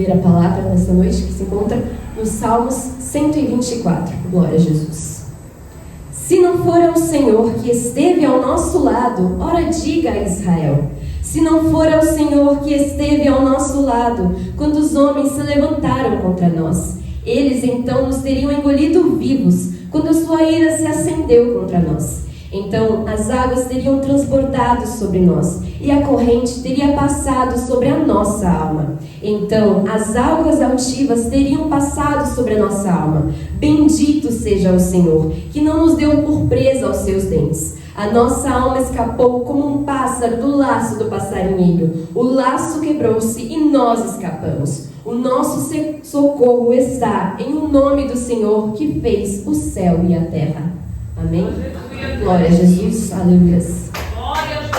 primeira palavra nessa noite, que se encontra nos Salmos 124. Glória a Jesus. Se não for ao Senhor que esteve ao nosso lado, ora diga a Israel. Se não for ao Senhor que esteve ao nosso lado, quando os homens se levantaram contra nós, eles então nos teriam engolido vivos, quando a sua ira se acendeu contra nós. Então as águas teriam transbordado sobre nós, e a corrente teria passado sobre a nossa alma. Então as águas altivas teriam passado sobre a nossa alma. Bendito seja o Senhor, que não nos deu por presa aos seus dentes. A nossa alma escapou como um pássaro do laço do passarinheiro. O laço quebrou-se e nós escapamos. O nosso socorro está em o nome do Senhor, que fez o céu e a terra. Amém? Glória a Jesus. Aleluia. Glória a Jesus.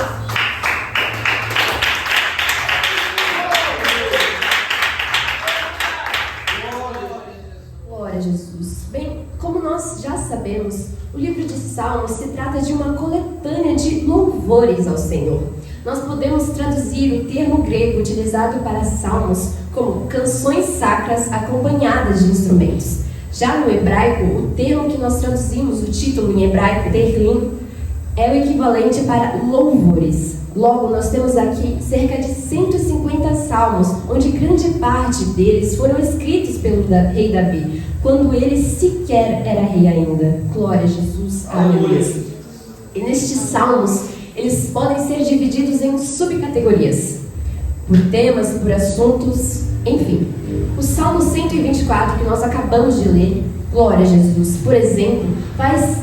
Glória a Jesus. Bem, como nós já sabemos, o livro de Salmos se trata de uma coletânea de louvores ao Senhor. Nós podemos traduzir o termo grego utilizado para salmos como canções sacras acompanhadas de instrumentos. Já no hebraico, o termo que nós traduzimos, o título em hebraico, Tehillim, é o equivalente para louvores. Logo, nós temos aqui cerca de 150 salmos, onde grande parte deles foram escritos pelo rei Davi, quando ele sequer era rei ainda. Glória a Jesus. Aleluia. E nestes salmos, eles podem ser divididos em subcategorias, por temas, por assuntos, enfim. O Salmo 124, que nós acabamos de ler, glória a Jesus, por exemplo, faz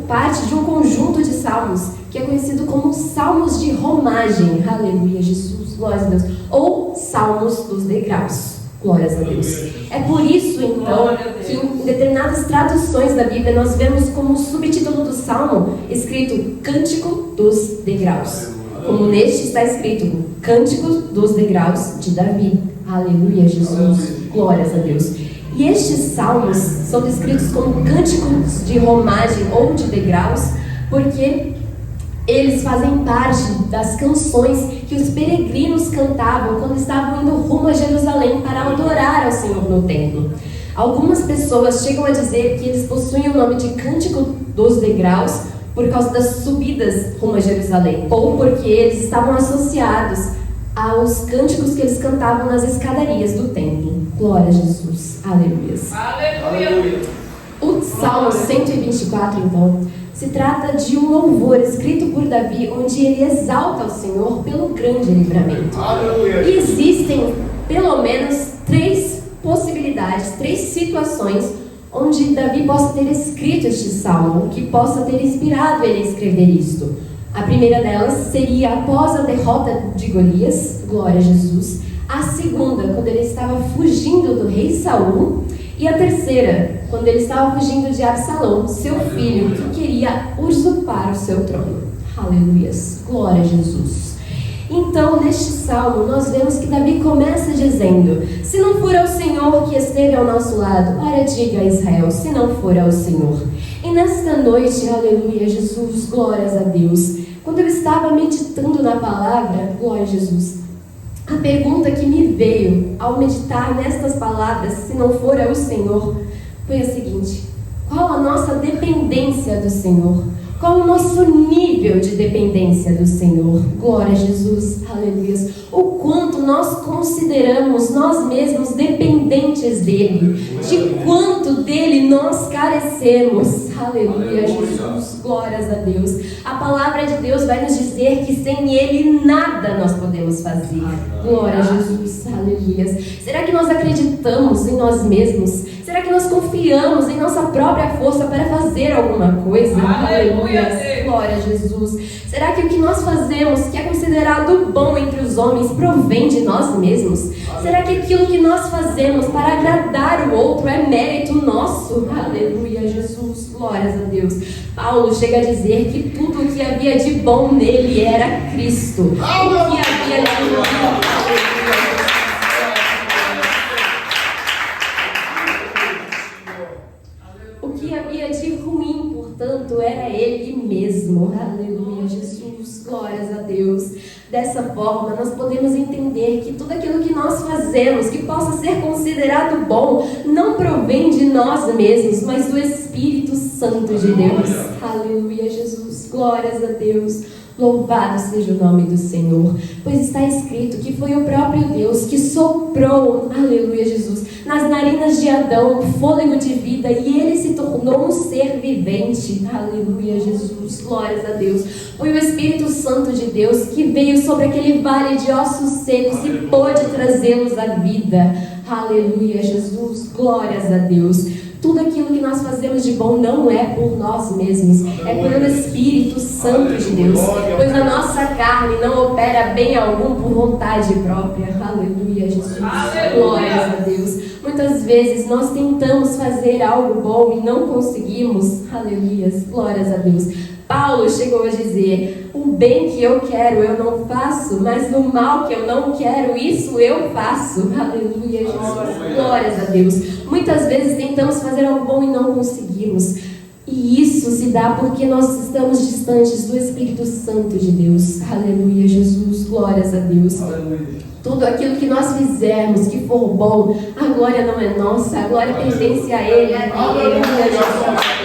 parte de um conjunto de salmos que é conhecido como Salmos de Romagem. Aleluia, Jesus, glória a Deus. Ou Salmos dos Degraus. Glórias a Deus. É por isso, então, que em determinadas traduções da Bíblia nós vemos como subtítulo do Salmo escrito Cântico dos Degraus. Como neste está escrito Cântico dos Degraus de Davi. Aleluia, Jesus. Glórias a Deus. E estes salmos são descritos como cânticos de romagem ou de degraus, porque eles fazem parte das canções que os peregrinos cantavam quando estavam indo rumo a Jerusalém para adorar ao Senhor no templo. Algumas pessoas chegam a dizer que eles possuem o nome de Cântico dos Degraus por causa das subidas rumo a Jerusalém, ou porque eles estavam associados aos cânticos que eles cantavam nas escadarias do templo. Glória a Jesus. Aleluia. Aleluia. O Salmo 124, então, se trata de um louvor escrito por Davi, onde ele exalta o Senhor pelo grande livramento. Aleluia. E existem pelo menos 3 possibilidades, 3 situações onde Davi possa ter escrito este salmo, que possa ter inspirado ele a escrever isto. A primeira delas seria após a derrota de Golias, glória a Jesus. A segunda, quando ele estava fugindo do rei Saul. E a terceira, quando ele estava fugindo de Absalão, seu filho, que queria usurpar o seu trono. Aleluias, glória a Jesus. Então, neste salmo, nós vemos que Davi começa dizendo: se não for ao Senhor que esteve ao nosso lado, ora diga a Israel, se não for ao Senhor. E nesta noite, aleluia, Jesus, glórias a Deus, quando eu estava meditando na palavra, glória a Jesus, a pergunta que me veio ao meditar nestas palavras, se não for ao Senhor, foi a seguinte: qual a nossa dependência do Senhor? Qual o nosso nível de dependência do Senhor? Glória a Jesus, aleluia. O quanto nós consideramos nós mesmos dependentes dEle, de quanto dEle nós carecemos. Aleluia, Jesus, glórias a Deus. A palavra de Deus vai nos dizer que sem Ele nada nós podemos fazer. Glória a Jesus, aleluia. Será que nós acreditamos em nós mesmos? Será que nós confiamos em nossa própria força para fazer alguma coisa? Aleluia, glória a Jesus. Será que o que nós fazemos, que é considerado bom entre os homens, provém de nós mesmos? Será que aquilo que nós fazemos para agradar o outro é mérito nosso? Aleluia, Jesus, glórias a Deus. Paulo chega a dizer que tudo o que havia de bom nele era Cristo. O que havia de ruim, o que havia de ruim, portanto, era ele mesmo. Aleluia, Jesus, glórias a Deus. Dessa forma, nós podemos entender que tudo aquilo que nós fazemos, que possa ser considerado bom, não provém de nós mesmos, mas do Espírito Santo de Deus. Aleluia, Jesus. Glórias a Deus. Louvado seja o nome do Senhor, pois está escrito que foi o próprio Deus que soprou, aleluia, Jesus, nas narinas de Adão o fôlego de vida e ele se tornou um ser vivente, aleluia, Jesus, glórias a Deus. Foi o Espírito Santo de Deus que veio sobre aquele vale de ossos secos e pôde trazê-los à vida, aleluia, Jesus, glórias a Deus. Tudo aquilo que nós fazemos de bom não é por nós mesmos, é pelo Espírito Santo de Deus, pois a nossa carne não opera bem algum por vontade própria. Aleluia, Jesus. Glórias a Deus. Muitas vezes nós tentamos fazer algo bom e não conseguimos. Aleluia, glórias a Deus. Paulo chegou a dizer: o bem que eu quero eu não faço, mas o mal que eu não quero, isso eu faço. Aleluia, Jesus. Glórias a Deus. Muitas vezes tentamos fazer algo bom e não conseguimos. E isso se dá porque nós estamos distantes do Espírito Santo de Deus. Aleluia, Jesus. Glórias a Deus. Aleluia. Tudo aquilo que nós fizermos que for bom, a glória não é nossa, a glória pertence a Ele. Aleluia, Jesus.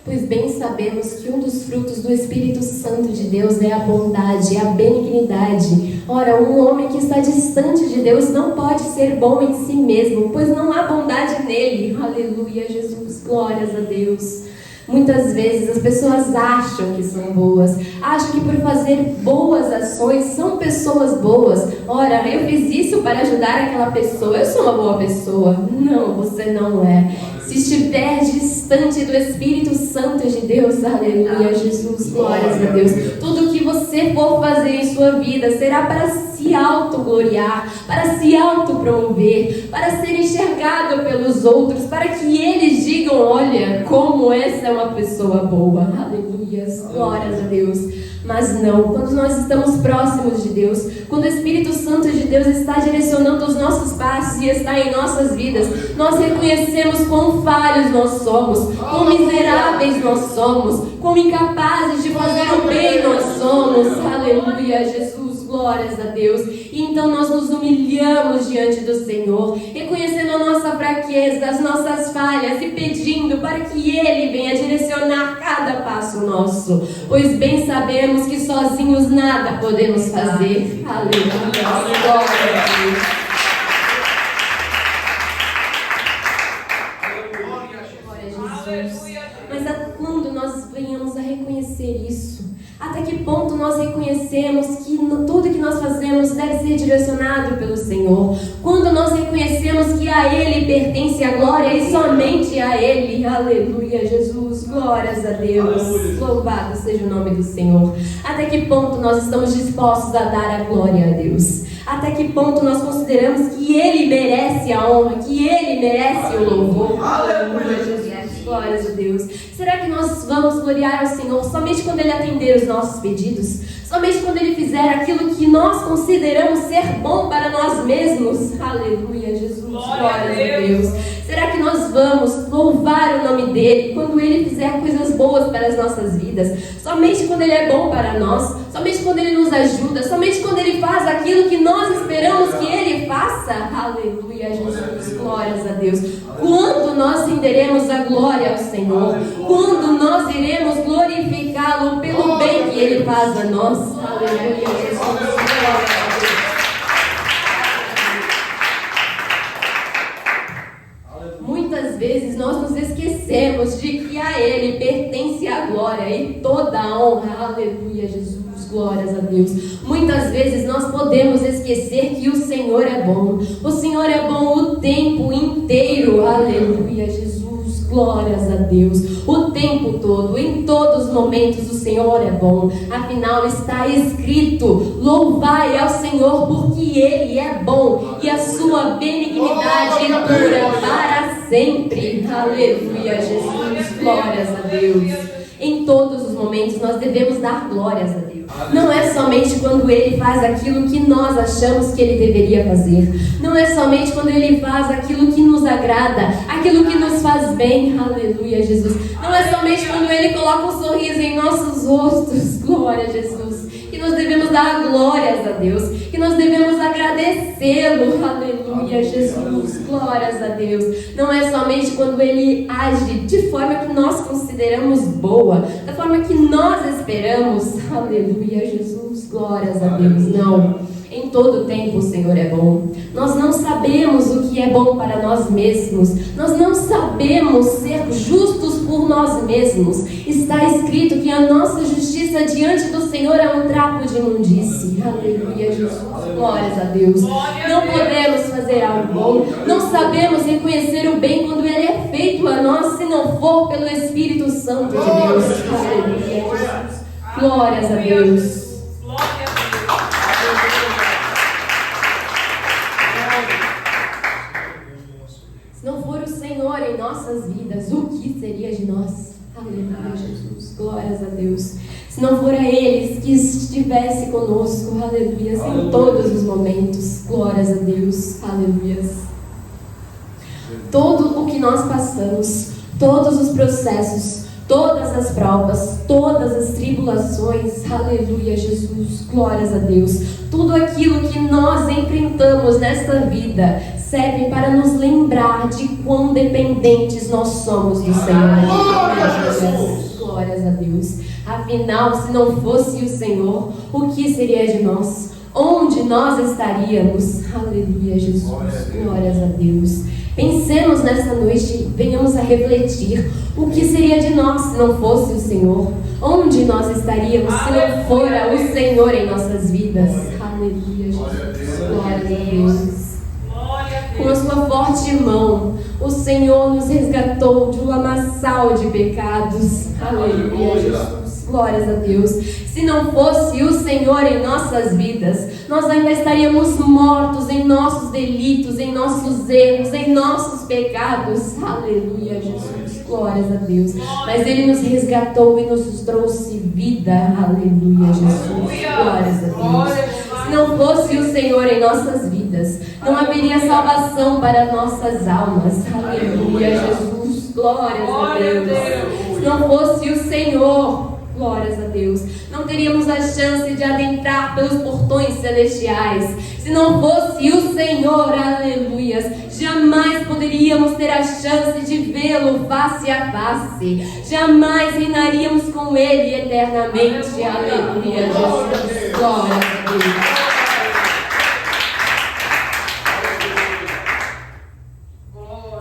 Pois bem sabemos que um dos frutos do Espírito Santo de Deus é a bondade, a benignidade. Ora, um homem que está distante de Deus não pode ser bom em si mesmo, pois não há bondade nele. Aleluia, Jesus, glórias a Deus. Muitas vezes as pessoas acham que são boas, acham que por fazer boas ações são pessoas boas. Ora, eu fiz isso para ajudar aquela pessoa, eu sou uma boa pessoa. Não, você não é. Se estiver distante do Espírito Santo de Deus, aleluia, Jesus, glórias a Deus. Tudo que você for fazer em sua vida será para se autogloriar, para se autopromover, para ser enxergado pelos outros, para que eles digam: olha, como essa é uma pessoa boa. Aleluia, glórias a Deus. Mas não, quando nós estamos próximos de Deus, quando o Espírito Santo de Deus está direcionando os nossos passos e está em nossas vidas, nós reconhecemos quão falhos nós somos, quão miseráveis nós somos, quão incapazes de fazer o bem nós somos. Aleluia, Jesus, glórias a Deus. E então nós nos humilhamos diante do Senhor, reconhecendo a nossa fraqueza, as nossas falhas e pedindo para que Ele venha direcionar cada passo nosso, pois bem sabemos que sozinhos nada podemos fazer. Aleluia, glória a Deus. Mas quando nós venhamos a reconhecer isso, até que ponto nós reconhecemos que tudo que nós fazemos deve ser direcionado pelo Senhor? Quando nós reconhecemos que a Ele pertence a glória e somente a Ele. Aleluia, Jesus, glórias a Deus. Aleluia. Louvado seja o nome do Senhor. Até que ponto nós estamos dispostos a dar a glória a Deus? Até que ponto nós consideramos que Ele merece a honra, que Ele merece o louvor? Aleluia, Jesus. Glórias a Deus. Será que nós vamos gloriar ao Senhor somente quando Ele atender os nossos pedidos? Somente quando Ele fizer aquilo que nós consideramos ser bom para nós mesmos? Aleluia, Jesus. Glórias a Deus. Será que nós vamos louvar o nome dEle quando Ele fizer coisas boas para as nossas vidas? Somente quando Ele é bom para nós? Somente quando Ele nos ajuda? Somente quando Ele faz aquilo que nós esperamos que Ele faça? Aleluia, Jesus. Glórias a Deus. Quando nós renderemos a glória ao Senhor? Quando nós iremos glorificá-lo pelo bem que Ele faz a nós? Aleluia, Jesus. Glória a Deus. Muitas vezes nós nos esquecemos de que a Ele pertence a glória e toda a honra. Aleluia, Jesus. Glórias a Deus. Muitas vezes nós podemos esquecer que o Senhor é bom. O Senhor é bom o tempo inteiro. Aleluia, Jesus. Glórias a Deus. O tempo todo, em todos os momentos, o Senhor é bom. Afinal, está escrito: louvai ao Senhor porque Ele é bom e a sua benignidade dura para sempre. Aleluia, Jesus. Glórias a Deus. Em todos os momentos nós devemos dar glórias a Deus. Não é somente quando Ele faz aquilo que nós achamos que Ele deveria fazer. Não é somente quando Ele faz aquilo que nos agrada, aquilo que nos faz bem. Aleluia, Jesus. Não é somente quando Ele coloca um sorriso em nossos rostos. Glória a Jesus. Que nós devemos dar glórias a Deus, que nós devemos agradecê-lo. Aleluia, Jesus. Glórias a Deus. Não é somente quando Ele age de forma que nós consideramos boa, da forma que nós esperamos. Aleluia, Jesus. Glórias a Deus. Não. Em todo tempo o Senhor é bom. Nós não sabemos o que é bom para nós mesmos. Nós não sabemos ser justos por nós mesmos. Está escrito que a nossa justiça diante do Senhor é um trapo de imundície. Aleluia, Jesus. Glórias a Deus. Não podemos fazer algo bom. Não sabemos reconhecer o bem quando ele é feito a nós, se não for pelo Espírito Santo de Deus. Aleluia, Jesus. Glórias a Deus. Se não for o Senhor em nossas vidas, o que seria de nós? Aleluia, Jesus. Glórias a Deus. Se não for a Ele que estivesse conosco, aleluia, em todos os momentos. Glórias a Deus. Aleluia. Todo o que nós passamos, todos os processos, todas as provas, todas as tribulações, aleluia, Jesus, glórias a Deus. Tudo aquilo que nós enfrentamos nesta vida serve para nos lembrar de quão dependentes nós somos do Senhor. Glórias a Deus. Afinal, se não fosse o Senhor, o que seria de nós? Onde nós estaríamos? Aleluia, Jesus, glórias a Deus. Pensemos nessa noite, venhamos a refletir o que seria de nós se não fosse o Senhor. Onde nós estaríamos se não fora o Senhor em nossas vidas? Aleluia, Jesus, glória a Deus. Com a sua forte mão, o Senhor nos resgatou de um lamaçal de pecados. Aleluia, Jesus, glórias a Deus. Se não fosse o Senhor em nossas vidas, nós ainda estaríamos mortos em nossos delitos, em nossos erros, em nossos pecados. Aleluia, Jesus, glórias a Deus. Mas Ele nos resgatou e nos trouxe vida. Aleluia, Jesus, glórias a Deus. Se não fosse o Senhor em nossas vidas, não haveria salvação para nossas almas. Aleluia, Jesus, glórias a Deus. Se não fosse o Senhor, glórias a Deus, não teríamos a chance de adentrar pelos portões celestiais. Se não fosse o Senhor, aleluias, jamais poderíamos ter a chance de vê-lo face a face. Jamais reinaríamos com Ele eternamente. Aleluia, Jesus, glórias a Deus.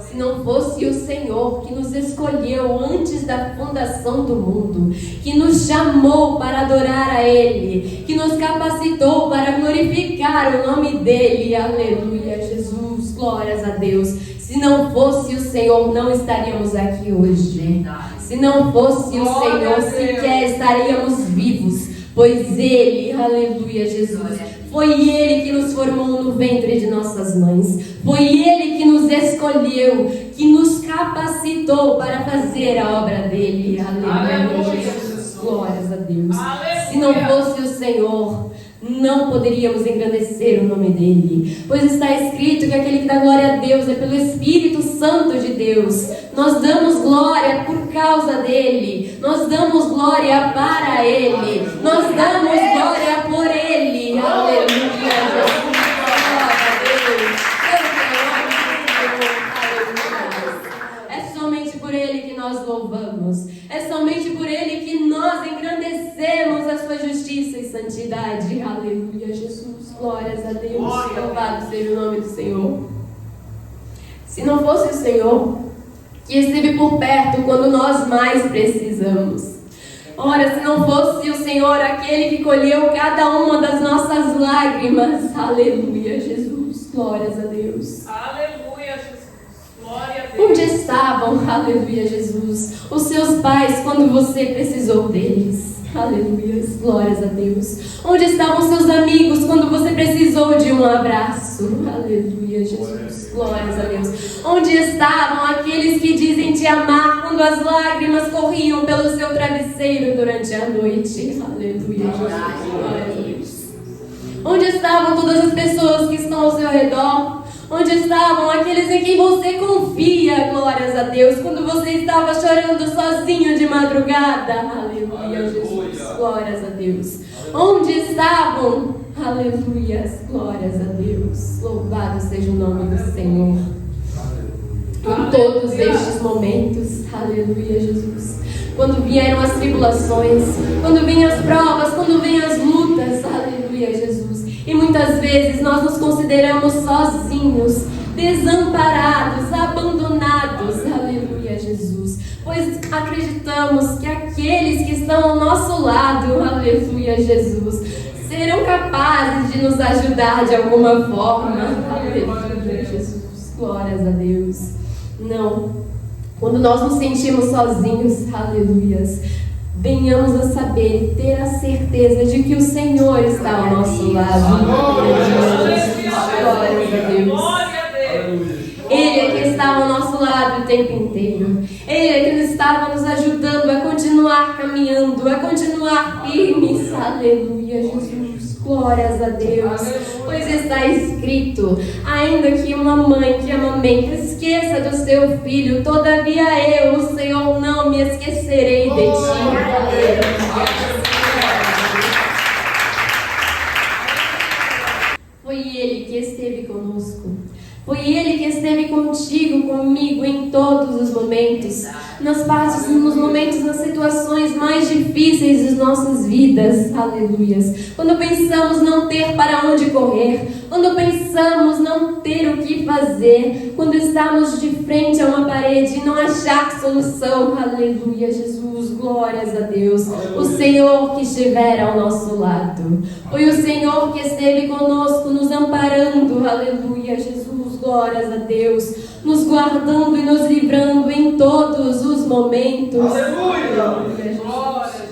Se não fosse o Senhor que nos escolheu antes da fundação do mundo, que nos chamou para adorar a Ele, que nos capacitou para glorificar o nome dEle, aleluia, Jesus, glórias a Deus. Se não fosse o Senhor, não estaríamos aqui hoje. Se não fosse o Senhor, sequer estaríamos vivos, pois Ele, aleluia, Jesus, foi Ele que nos formou no ventre de nossas mães. Foi Ele que nos escolheu, que nos capacitou para fazer a obra dEle. Aleluia, Jesus. Glórias a Deus. Aleluia. Se não fosse o Senhor, não poderíamos engrandecer o nome dEle. Pois está escrito que aquele que dá glória a Deus é pelo Espírito Santo de Deus. Nós damos glória por causa dEle. Nós damos glória para Ele. Nós damos glória por Ele. Aleluia, Jesus. Glória a Deus. É somente por Ele que nós louvamos. É somente por Ele que nós engrandecemos a sua justiça e santidade. Aleluia, Jesus. Glórias a Deus. Louvado seja o nome do Senhor. Se não fosse o Senhor que esteve por perto quando nós mais precisamos. Ora, se não fosse o Senhor aquele que colheu cada uma das nossas lágrimas. Aleluia, Jesus. Glórias a Deus. Aleluia, Jesus. Glória a Deus. Onde estavam, aleluia, Jesus, os seus pais quando você precisou deles? Aleluia, glórias a Deus. Onde estavam seus amigos quando você precisou de um abraço. Aleluia, Jesus. Glórias a Deus. Onde estavam aqueles que dizem te amar quando as lágrimas corriam pelo seu travesseiro durante a noite? Aleluia, Jesus. Glórias a Deus. Onde estavam todas as pessoas que estão ao seu redor? Onde estavam aqueles em quem você confia? Glórias a Deus. Quando você estava chorando sozinho de madrugada? Aleluia, Jesus. Glórias a Deus. Onde estavam? Aleluia, glórias a Deus. Louvado seja o nome do Senhor. Em todos estes momentos, aleluia, Jesus. Quando vieram as tribulações, quando vinham as provas, quando vinham as lutas, aleluia, Jesus. E muitas vezes nós nos consideramos sozinhos, desamparados, abandonados, aleluia, Jesus. Pois acreditamos que aqueles que estão ao nosso lado, aleluia, Jesus, serão capazes de nos ajudar de alguma forma, aleluia, Jesus. Glórias a Deus. Não. Quando nós nos sentimos sozinhos, aleluias, venhamos a saber e ter a certeza de que o Senhor está ao nosso lado. Glórias a Deus. Ele é que está ao nosso lado o tempo inteiro. Ele é que estava nos ajudando a continuar caminhando, a continuar firmes. Aleluia, Jesus. Glórias a Deus. Pois está escrito: ainda que uma mãe que amamenta esqueça do seu filho, todavia eu, o Senhor, não me esquecerei de ti. Foi Ele que esteve conosco. Foi Ele que esteve contigo, comigo em todos os momentos, nas partes, nos momentos, nas situações mais difíceis das nossas vidas, aleluias. Quando pensamos não ter para onde correr, quando pensamos não ter o que fazer, quando estamos de frente a uma parede e não achar solução, aleluia, Jesus, glórias a Deus. Aleluia. O Senhor que estiver ao nosso lado, foi o Senhor que esteve conosco, nos amparando, aleluia, Jesus. Glórias a Deus, nos guardando e nos livrando em todos os momentos. Aleluia!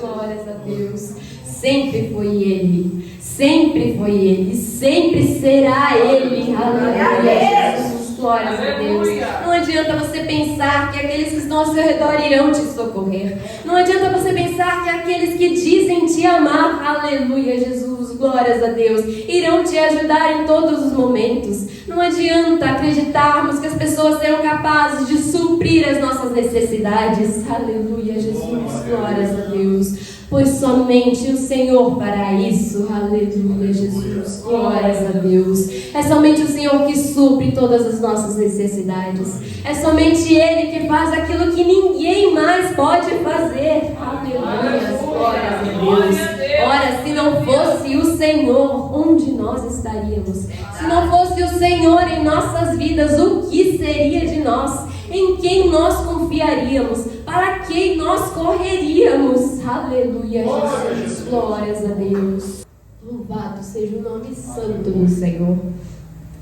Glórias a Deus. Sempre foi Ele, sempre foi Ele, sempre será Ele. Aleluia, Jesus. Glórias a Deus. Não adianta você pensar que aqueles que estão ao seu redor irão te socorrer. Não adianta você pensar que aqueles que dizem te amar, aleluia, Jesus, glórias a Deus, irão te ajudar em todos os momentos. Não adianta acreditarmos que as pessoas serão capazes de suprir as nossas necessidades. Aleluia, Jesus, glórias a Deus. Pois somente o Senhor fará isso. Aleluia, Jesus, glórias a Deus. É somente o Senhor que supre todas as nossas necessidades. É somente Ele que faz aquilo que ninguém mais pode fazer. Aleluia, glórias a Deus. Ora, se não fosse o Senhor, onde nós estaríamos? Se não fosse o Senhor em nossas vidas, o que seria de nós? Em quem nós confiaríamos? Para quem nós correríamos? Aleluia, Jesus. Glórias a Deus. Louvado seja o nome santo do Senhor.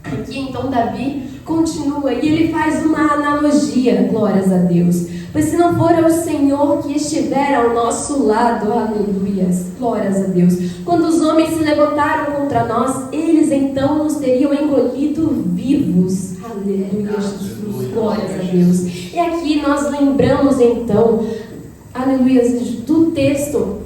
Aqui então Davi continua e ele faz uma analogia, glórias a Deus. Pois se não for o Senhor que estiver ao nosso lado, aleluias, glórias a Deus. Quando os homens se levantaram contra nós, eles então nos teriam engolido vivos. Aleluia, Jesus, glórias a Deus. E aqui nós lembramos então, aleluia, do texto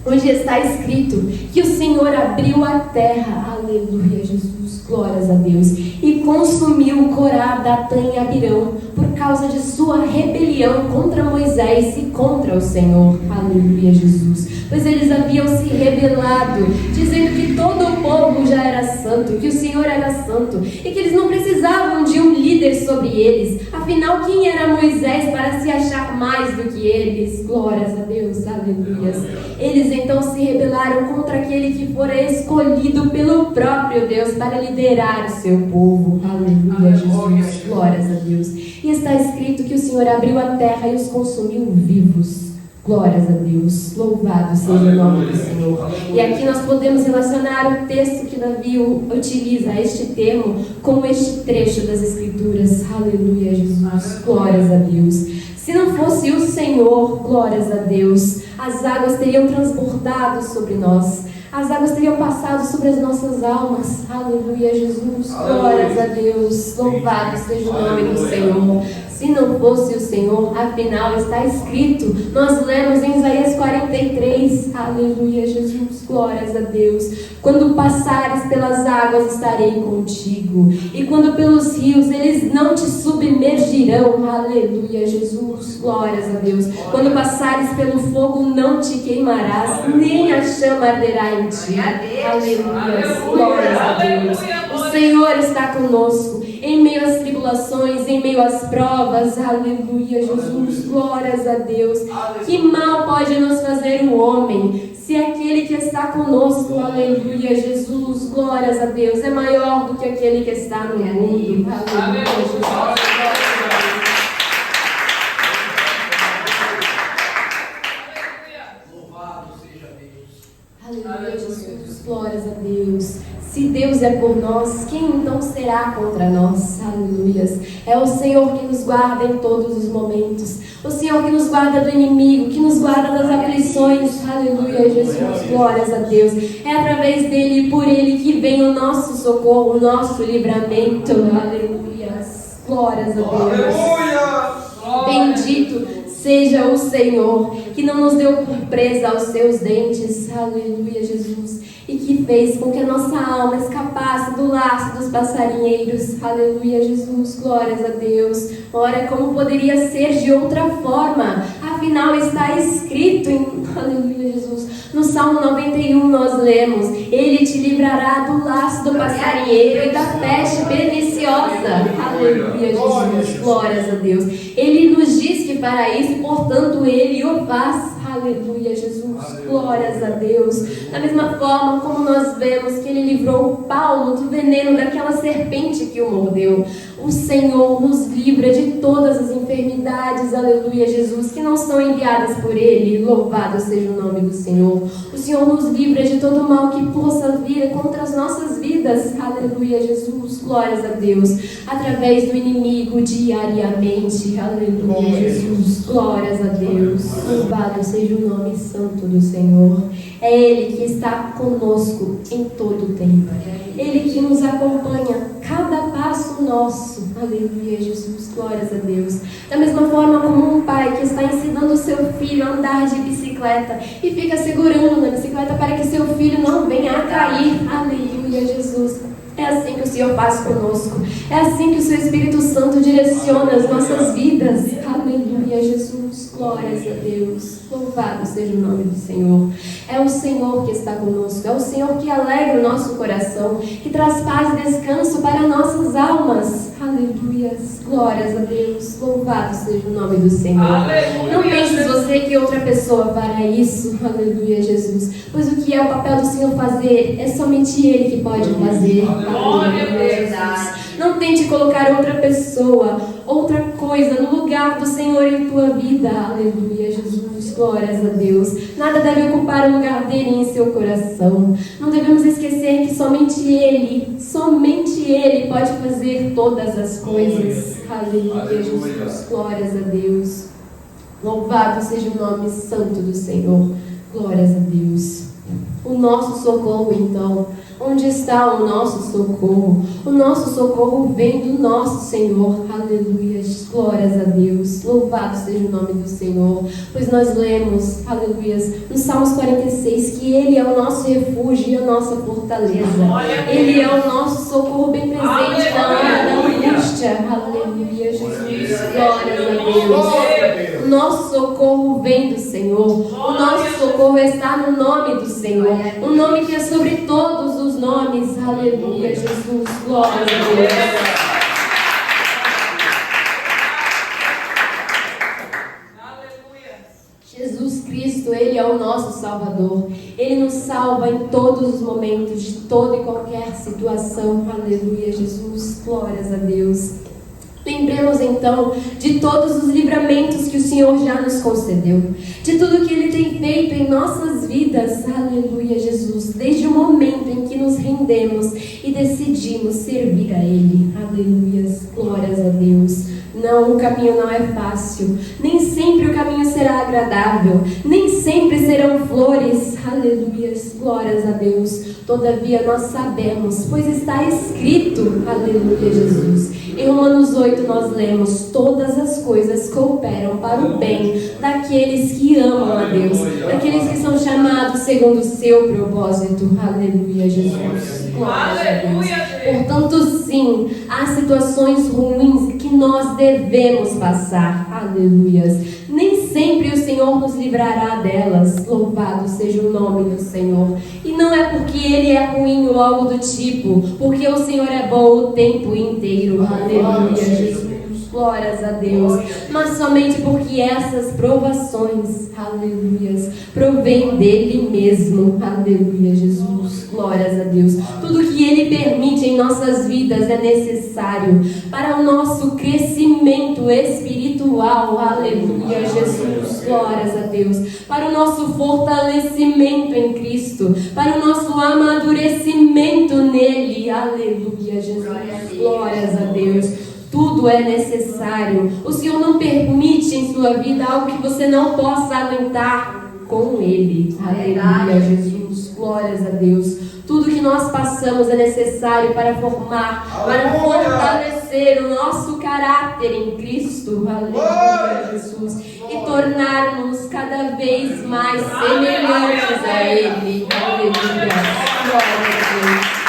onde está escrito que o Senhor abriu a terra, aleluia, Jesus, glórias a Deus, e consumiu Corá, Datã e Abirão por causa de sua rebelião contra Moisés e contra o Senhor, aleluia, Jesus. Pois eles haviam se rebelado, dizendo que todo o povo já era santo, que o Senhor era santo e que eles não precisavam de um líder sobre eles. Afinal, quem era Moisés para se achar mais do que eles? Glórias a Deus, aleluias. Eles então se rebelaram contra aquele que fora escolhido pelo próprio Deus para liderar o seu povo. Aleluia, Jesus, glórias a Deus. E está escrito que o Senhor abriu a terra e os consumiu vivos. Glórias a Deus, louvado seja o nome do Senhor. E aqui nós podemos relacionar o texto que Davi utiliza, este termo, com este trecho das Escrituras. Aleluia, Jesus, glórias a Deus. Se não fosse o Senhor, glórias a Deus, as águas teriam transbordado sobre nós. As águas teriam passado sobre as nossas almas. Aleluia, Jesus. Glórias a Deus. Louvado seja o nome do Senhor. Se não fosse o Senhor, afinal está escrito. Nós lemos em Isaías 43. Aleluia, Jesus. Glórias a Deus. Quando passares pelas águas, estarei contigo. E quando pelos rios, eles não te submergirão. Aleluia, Jesus. Glórias a Deus. Quando passares pelo fogo, não te queimarás, nem a chama arderá em ti. Aleluia. Glórias a Deus. O Senhor está conosco em meio às tribulações, em meio às provas. Aleluia, Jesus. Glórias a Deus. Que mal pode nos fazer o homem, se aquele que está conosco, aleluia, Jesus, glórias a Deus, é maior do que aquele que está no mundo. Aleluia, Jesus. Aleluia, Jesus, glórias a Deus. Se Deus é por nós, quem então será contra nós? Aleluias. É o Senhor que nos guarda em todos os momentos. O Senhor que nos guarda do inimigo, que nos guarda das aflições. Aleluia, Jesus. Glórias a Deus. É através dele e por ele que vem o nosso socorro, o nosso livramento. Aleluias. Glórias a Deus. Bendito seja o Senhor, que não nos deu por presa aos seus dentes. Aleluia, Jesus. E que fez com que a nossa alma escapasse do laço dos passarinheiros. Aleluia, Jesus. Glórias a Deus. Ora, como poderia ser de outra forma? Afinal, está escrito em... Aleluia, Jesus. No Salmo 91 nós lemos: Ele te livrará do laço do passarinheiro e da peste perniciosa. Aleluia, Jesus. Glórias a Deus. Ele nos diz que para isso, portanto, Ele o faz. Aleluia, Jesus. Glórias a Deus. Da mesma forma como nós vemos que Ele livrou Paulo do veneno daquela serpente que o mordeu, o Senhor nos livra de todas as enfermidades, aleluia, Jesus, que não são enviadas por Ele. Louvado seja o nome do Senhor. O Senhor nos livra de todo mal que possa vir contra as nossas vidas, aleluia, Jesus. Glórias a Deus. Através do inimigo diariamente, aleluia, Jesus. Glórias a Deus. Louvado seja o nome santo do Senhor. É Ele que está conosco em todo o tempo. Ele que nos acompanha cada passo nosso. Aleluia, Jesus. Glórias a Deus. Da mesma forma como um pai que está ensinando o seu filho a andar de bicicleta e fica segurando na bicicleta para que seu filho não venha a cair. Aleluia, Jesus. É assim que o Senhor faz conosco. É assim que o seu Espírito Santo direciona as nossas vidas. Aleluia, Jesus. Glórias a Deus. Louvado seja o nome do Senhor. É o Senhor que está conosco. É o Senhor que alegra o nosso coração, que traz paz e descanso para nossas almas. Aleluia. Glórias a Deus. Louvado seja o nome do Senhor. Aleluia. Não pense você que outra pessoa fará isso. Aleluia, Jesus. Pois o que é o papel do Senhor fazer é somente Ele que pode fazer. Aleluia, Jesus. Não tente colocar outra pessoa, outra coisa no lugar do Senhor em tua vida. Aleluia, Jesus. Glórias a Deus. Nada deve ocupar o lugar dele em seu coração. Não devemos esquecer que somente Ele pode fazer todas as coisas. Aleluia, Jesus. Glórias a Deus. Louvado seja o nome santo do Senhor. Glórias a Deus. O nosso socorro, então. Onde está o nosso socorro? O nosso socorro vem do nosso Senhor. Aleluia. Glórias a Deus. Louvado seja o nome do Senhor. Pois nós lemos, aleluia, no Salmos 46, que Ele é o nosso refúgio e a nossa fortaleza. Ele é o nosso socorro bem presente na hora da angústia. Aleluia, Jesus. Glórias a Deus. O nosso socorro vem do Senhor. O nosso socorro está no nome do Senhor. O nome que é sobre todos os nomes. Aleluia, Jesus. Glória a Deus. Jesus Cristo, Ele é o nosso Salvador. Ele nos salva em todos os momentos, de toda e qualquer situação. Aleluia, Jesus. Glórias a Deus. Lembremos então de todos os livramentos que o Senhor já nos concedeu, de tudo que Ele tem feito em nossas vidas. Aleluia, Jesus. Desde o momento em que nos rendemos e decidimos servir a Ele. Aleluia, glórias a Deus. Não o caminho não é fácil, nem sempre o caminho será agradável, nem sempre serão flores, aleluias, glórias a Deus. Todavia nós sabemos, pois está escrito, aleluia, Jesus. Em Romanos 8 nós lemos: todas as coisas cooperam para o bem daqueles que amam a Deus, daqueles que são chamados segundo o seu propósito, aleluia, Jesus. Glória a Deus. Portanto, sim, há situações ruins que nós devemos passar, aleluias. Nem sempre o Senhor nos livrará delas, louvado seja o nome do Senhor. E não é porque Ele é ruim ou algo do tipo, porque o Senhor é bom o tempo inteiro, aleluia, Jesus. Glórias a Deus, mas somente porque essas provações, aleluias, provém dele mesmo, aleluia, Jesus, glórias a Deus. Tudo que Ele permite em nossas vidas é necessário para o nosso crescimento espiritual, aleluia, Jesus, glórias a Deus, para o nosso fortalecimento em Cristo, para o nosso amadurecimento nele, aleluia, Jesus, glórias a Deus. Tudo é necessário. O Senhor não permite em sua vida algo que você não possa aguentar com Ele. Aleluia, Jesus. Glórias a Deus. Tudo que nós passamos é necessário para formar, para fortalecer o nosso caráter em Cristo. Aleluia, Jesus. E tornar-nos cada vez mais semelhantes a Ele. Aleluia. Glória a Deus.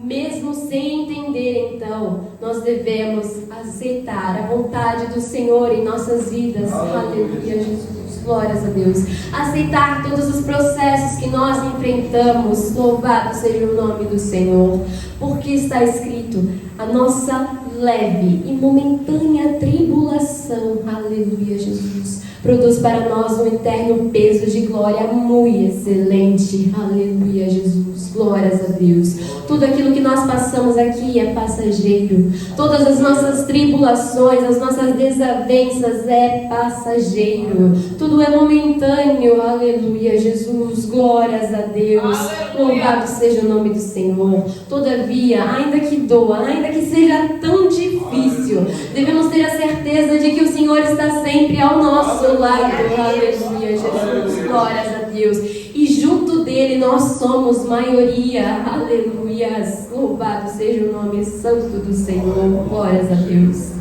Mesmo sem entender, então, nós devemos aceitar a vontade do Senhor em nossas vidas. Aleluia, Jesus. Glórias a Deus. Aceitar todos os processos que nós enfrentamos. Louvado seja o nome do Senhor. Porque está escrito: a nossa leve e momentânea tribulação, aleluia, Jesus, produz para nós um eterno peso de glória muito excelente, aleluia, Jesus, glórias a Deus. Tudo aquilo que nós passamos aqui é passageiro, todas as nossas tribulações, as nossas desavenças é passageiro, tudo é momentâneo, aleluia, Jesus, glórias a Deus, louvado seja o nome do Senhor. Todavia, ainda que doa, ainda que seja tão difícil, devemos ter a certeza de que o Senhor está sempre ao nosso lado, aleluia, Jesus, glórias a Deus, e junto dele nós somos maioria, aleluias, louvado seja o nome santo do Senhor, glórias a Deus.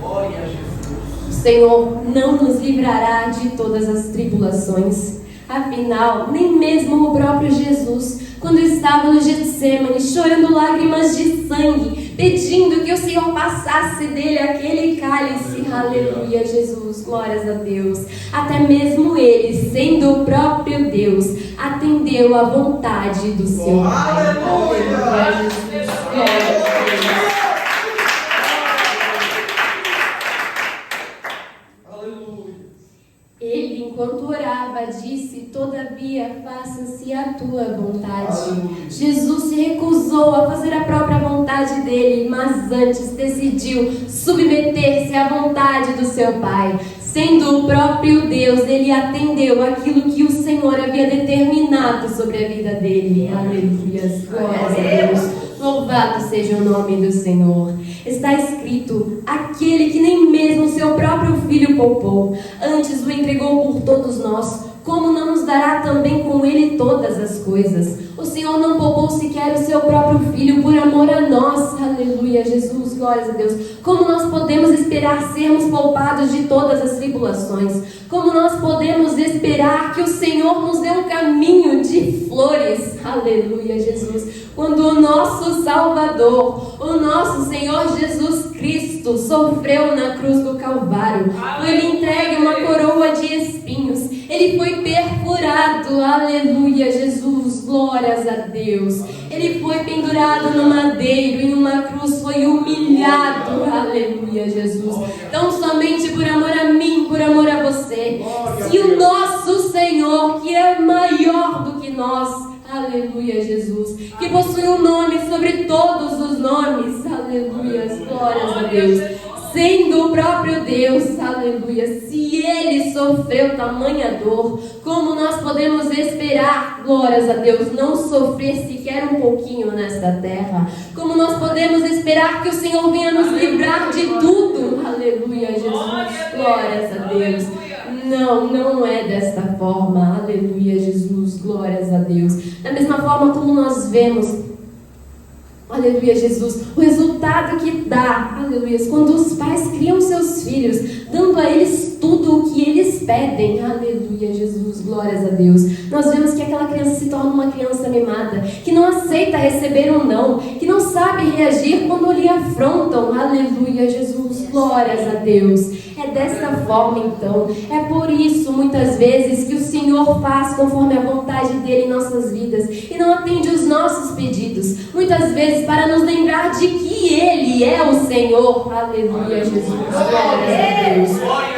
Glória a Jesus. O Senhor não nos livrará de todas as tribulações. Afinal, nem mesmo o próprio Jesus, quando estava no Getsêmani, chorando lágrimas de sangue, pedindo que o Senhor passasse dele aquele cálice, aleluia, Jesus, glórias a Deus. Até mesmo ele, sendo o próprio Deus, atendeu à vontade do seu Pai. Aleluia, Jesus, glórias a Deus. Ele, enquanto orava, disse: todavia, faça-se a tua vontade. Jesus se recusou a fazer a própria vontade dele, mas antes decidiu submeter-se à vontade do seu Pai. Sendo o próprio Deus, ele atendeu aquilo que o Senhor havia determinado sobre a vida dele. Aleluia, glórias a Deus. Louvado seja o nome do Senhor. Está escrito: aquele que nem mesmo seu próprio filho poupou, antes o entregou por todos nós, como não nos dará também com ele todas as coisas? O Senhor não poupou sequer o seu próprio filho por amor a nós. Aleluia, Jesus, glórias a Deus. Como nós podemos esperar sermos poupados de todas as tribulações? Como nós podemos esperar que o Senhor nos dê um caminho de flores? Aleluia, Jesus. Quando o nosso Salvador, o nosso Senhor Jesus Cristo, sofreu na cruz do Calvário, foi-lhe entregue uma coroa de espinhos, ele foi perfurado, aleluia, Jesus, glórias a Deus. Ele foi pendurado no madeiro, em uma cruz, foi humilhado, aleluia, Jesus. Então, somente por amor a mim, por amor a você, se o nosso Senhor, que é maior do que nós, aleluia, Jesus, que possui um nome sobre todos os nomes, aleluia, glórias a Deus. sendo o próprio Deus, aleluia, se Ele sofreu tamanha dor, como nós podemos esperar, glórias a Deus, não sofrer sequer um pouquinho nesta terra? Como nós podemos esperar que o Senhor venha nos livrar de tudo? Aleluia, Jesus, glórias a Deus. Não é desta forma, aleluia, Jesus, glórias a Deus. Da mesma forma como nós vemos, aleluia, Jesus, o resultado que dá, aleluia, quando os pais criam seus filhos, dando a eles tudo o que eles pedem, aleluia, Jesus, glórias a Deus. Nós vemos que aquela criança se torna uma criança mimada, que não aceita receber um não, que não sabe reagir quando lhe afrontam, aleluia, Jesus, glórias a Deus. É dessa forma então, é por isso muitas vezes que o Senhor faz conforme a vontade dEle em nossas vidas e não atende os nossos pedidos, muitas vezes para nos lembrar de que Ele é o Senhor, aleluia, Jesus, glórias a Deus,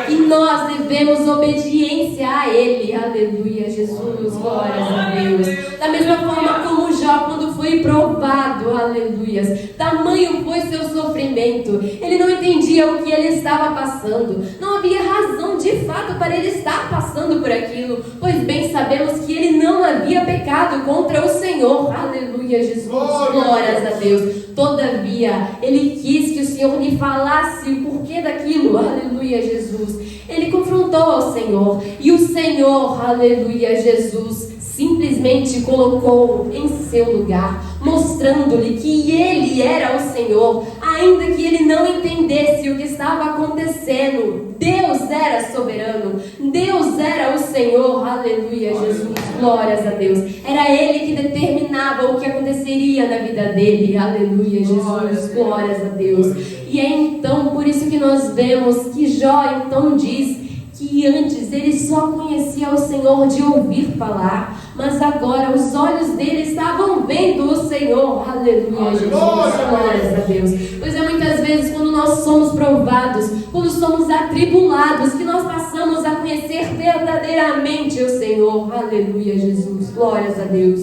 e nós devemos obediência a Ele, aleluia, Jesus, glórias a Deus. Da mesma forma como Jó, quando foi provado, aleluia, tamanho foi seu sofrimento, ele não entendia o que ele estava passando, não havia razão de fato para ele estar passando por aquilo, pois bem sabemos que ele não havia pecado contra o Senhor, aleluia, Jesus, glórias a Deus. Todavia, ele quis que o Senhor lhe falasse o porquê daquilo, aleluia, Jesus. Ele confrontou ao Senhor, e o Senhor, aleluia, Jesus, simplesmente colocou em seu lugar, mostrando-lhe que Ele era o Senhor, ainda que ele não entendesse o que estava acontecendo. Deus era soberano, Deus era o Senhor, aleluia, Jesus, glórias a Deus. Era Ele que determinava o que aconteceria na vida dele, aleluia, Jesus, glórias a Deus. E é então por isso que nós vemos que Jó então diz que antes ele só conhecia o Senhor de ouvir falar, mas agora os olhos dele estavam vendo o Senhor, aleluia, Jesus, glórias a Deus. Pois é muitas vezes quando nós somos provados, quando somos atribulados, que nós passamos a conhecer verdadeiramente o Senhor, aleluia, Jesus, glórias a Deus.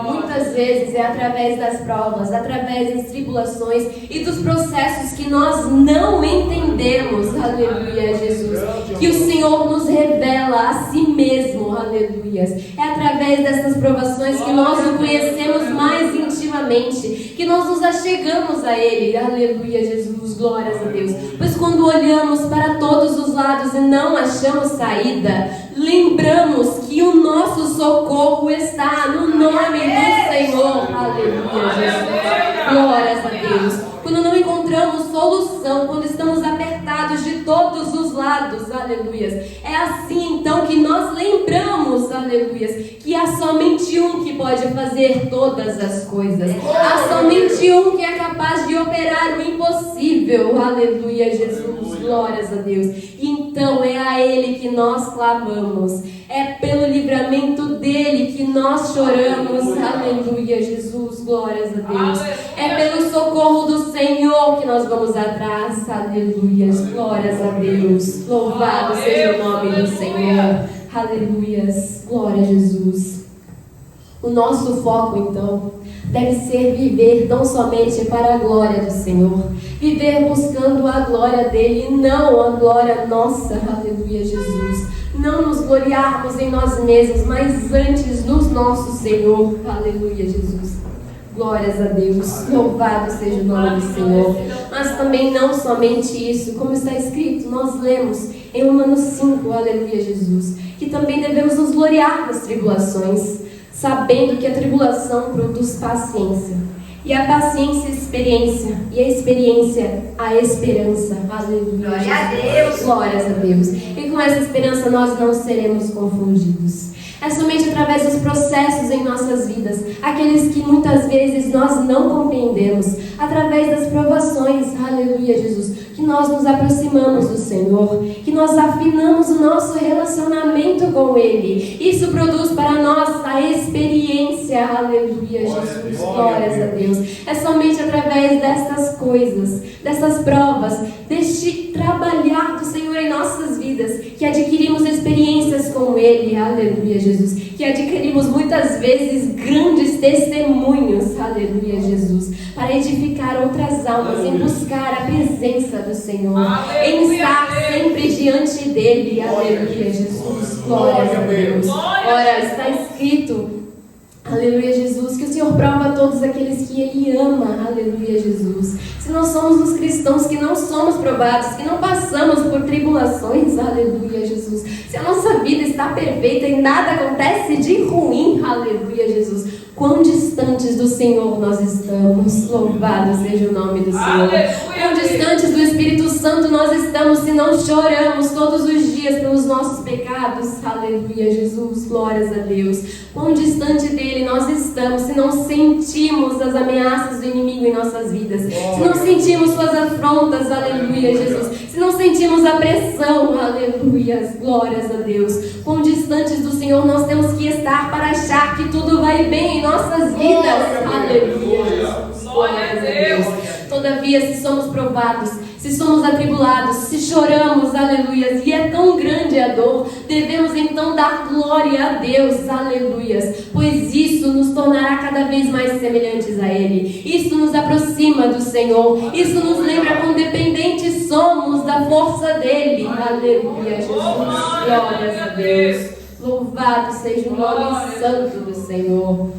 Muitas vezes é através das provas, através das tribulações e dos processos que nós não entendemos, aleluia, Jesus, que o Senhor nos revela a si mesmo, aleluia. É através dessas provações que nós o conhecemos mais intimamente, que nós nos achegamos a Ele, aleluia, Jesus, glórias a Deus. Pois quando olhamos para todos os lados e não achamos saída, lembramos que o nosso socorro está no nome do Senhor, aleluia, Jesus, glórias a Deus. Quando não encontramos solução, quando estamos apertados de todos os lados, aleluia, é assim então que nós lembramos, aleluia, que há somente um que pode fazer todas as coisas, há somente um que é capaz de operar o impossível, aleluia, Jesus, glórias a Deus. E então é a Ele que nós clamamos, é pelo livramento dEle que nós choramos, aleluia, Jesus, glórias a Deus. É pelo socorro do Senhor que nós vamos atrás, aleluia, glórias a Deus. Louvado seja o nome do Senhor, aleluia, glória a Jesus. O nosso foco então deve ser viver tão somente para a glória do Senhor, viver buscando a glória dEle e não a glória nossa, aleluia, Jesus. Não nos gloriarmos em nós mesmos, mas antes no nosso Senhor, aleluia, Jesus. Glórias a Deus, louvado seja o nome do Senhor. Mas também não somente isso, como está escrito, nós lemos em Romanos 5, aleluia, Jesus, que também devemos nos gloriar nas tribulações, sabendo que a tribulação produz paciência, e a paciência, experiência, e a experiência, a esperança. Aleluia. Glória a Deus. Glórias a Deus. E com essa esperança nós não seremos confundidos. É somente através dos processos em nossas vidas, aqueles que muitas vezes nós não compreendemos, através das provações, aleluia, Jesus, que nós nos aproximamos do Senhor, que nós afinamos o nosso relacionamento com Ele. Isso produz para nós a experiência, aleluia, Jesus, glórias a Deus. É somente através destas coisas, dessas provas, deste trabalhar do Senhor em nossas vidas, que adquirimos experiências com Ele, aleluia, Jesus, que adquirimos muitas vezes grandes testemunhos, aleluia, Jesus, para edificar outras almas, em buscar a presença do Senhor, em estar sempre diante dele, aleluia, Jesus, glórias a Deus. Ora, está escrito, aleluia, Jesus, que o Senhor prova todos aqueles que Ele ama, aleluia, Jesus. Se nós somos os cristãos que não somos provados, que não passamos por tribulações, aleluia, Jesus. Se a nossa vida está perfeita e nada acontece de ruim, aleluia, Jesus. Quão distantes do Senhor nós estamos, louvado seja o nome do Senhor. Quão distantes do Espírito Santo nós estamos se não choramos todos os dias pelos nossos pecados, aleluia, Jesus, glórias a Deus. Quão distante dele nós estamos se não sentimos as ameaças do inimigo em nossas vidas, se não sentimos suas afrontas, aleluia, Jesus, se não sentimos a pressão, aleluia, glórias a Deus. Quão distantes do Senhor nós temos que estar para achar que tudo vai bem em nossas vidas, aleluia, Jesus, glórias a Deus. Todavia, se somos provados, se somos atribulados, se choramos, aleluia, e é tão grande a dor, devemos então dar glória a Deus, aleluia, pois isso nos tornará cada vez mais semelhantes a Ele, isso nos aproxima do Senhor, isso nos lembra quão dependentes somos da força dEle, aleluia, Jesus, glórias a Deus, louvado seja o nome santo do Senhor.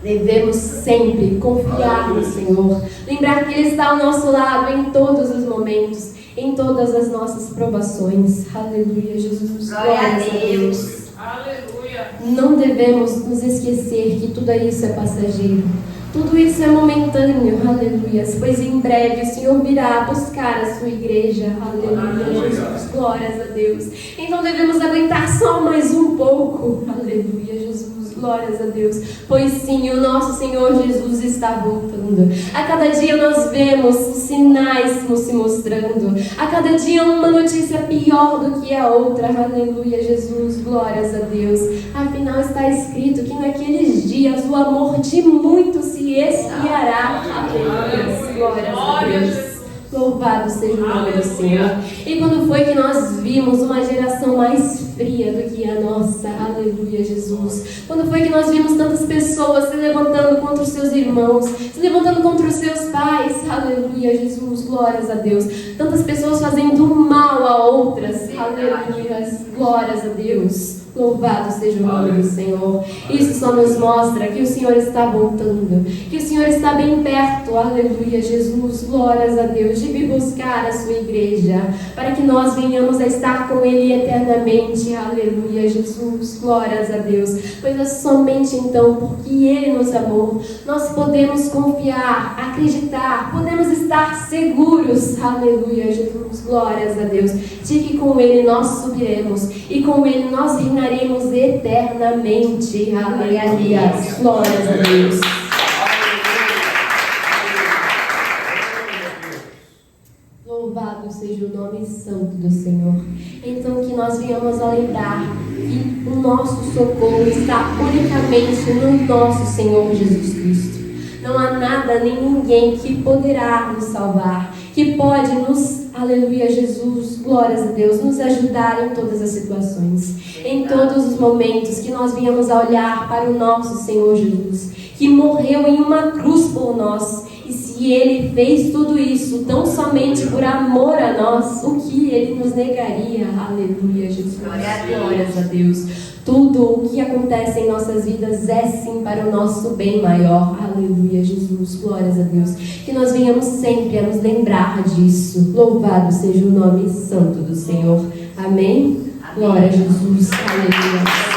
Devemos sempre confiar no Senhor, lembrar que Ele está ao nosso lado em todos os momentos, em todas as nossas provações. Aleluia, Jesus. Glória a Deus. Aleluia. Não devemos nos esquecer que tudo isso é passageiro. Tudo isso é momentâneo, aleluia, pois em breve o Senhor virá buscar a sua igreja, aleluia, Jesus, glórias a Deus. Então devemos aguentar só mais um pouco, aleluia, Jesus. Glórias a Deus, pois sim, o nosso Senhor Jesus está voltando. A cada dia nós vemos sinais se mostrando. A cada dia uma notícia pior do que a outra. Aleluia, Jesus, glórias a Deus. Afinal está escrito que naqueles dias o amor de muitos se esfriará. Aleluia, glórias a Deus. Louvado seja o nome do Senhor. E quando foi que nós vimos uma geração mais fria do que a nossa? Aleluia, Jesus. Quando foi que nós vimos tantas pessoas se levantando contra os seus irmãos, se levantando contra os seus pais? Aleluia, Jesus, glórias a Deus. Tantas pessoas fazendo mal a outras. Aleluia, glórias a Deus. Louvado seja o nome do Senhor. Isso só nos mostra que o Senhor está voltando, que o Senhor está bem perto, aleluia, Jesus, glórias a Deus, de vir buscar a sua igreja, para que nós venhamos a estar com Ele eternamente, aleluia, Jesus, glórias a Deus, pois é somente então, porque Ele nos amou, nós podemos confiar, acreditar, podemos estar seguros, aleluia, Jesus, glórias a Deus, de que com Ele nós subiremos, e com Ele nós reinaremos eternamente. Aleluia. Glórias a Deus. Louvado seja o nome santo do Senhor. Então que nós venhamos a lembrar que o nosso socorro está unicamente no nosso Senhor Jesus Cristo. Não há nada nem ninguém que poderá nos salvar, que pode nos, aleluia, Jesus, glórias a Deus, nos ajudar em todas as situações, em todos os momentos que nós venhamos a olhar para o nosso Senhor Jesus, que morreu em uma cruz por nós. E se Ele fez tudo isso tão somente por amor a nós, o que Ele nos negaria? Aleluia, Jesus, glórias a Deus. Tudo o que acontece em nossas vidas é sim para o nosso bem maior. Aleluia, Jesus, glórias a Deus. Que nós venhamos sempre a nos lembrar disso. Louvado seja o nome santo do Senhor. Amém? Glória a Jesus. Aleluia.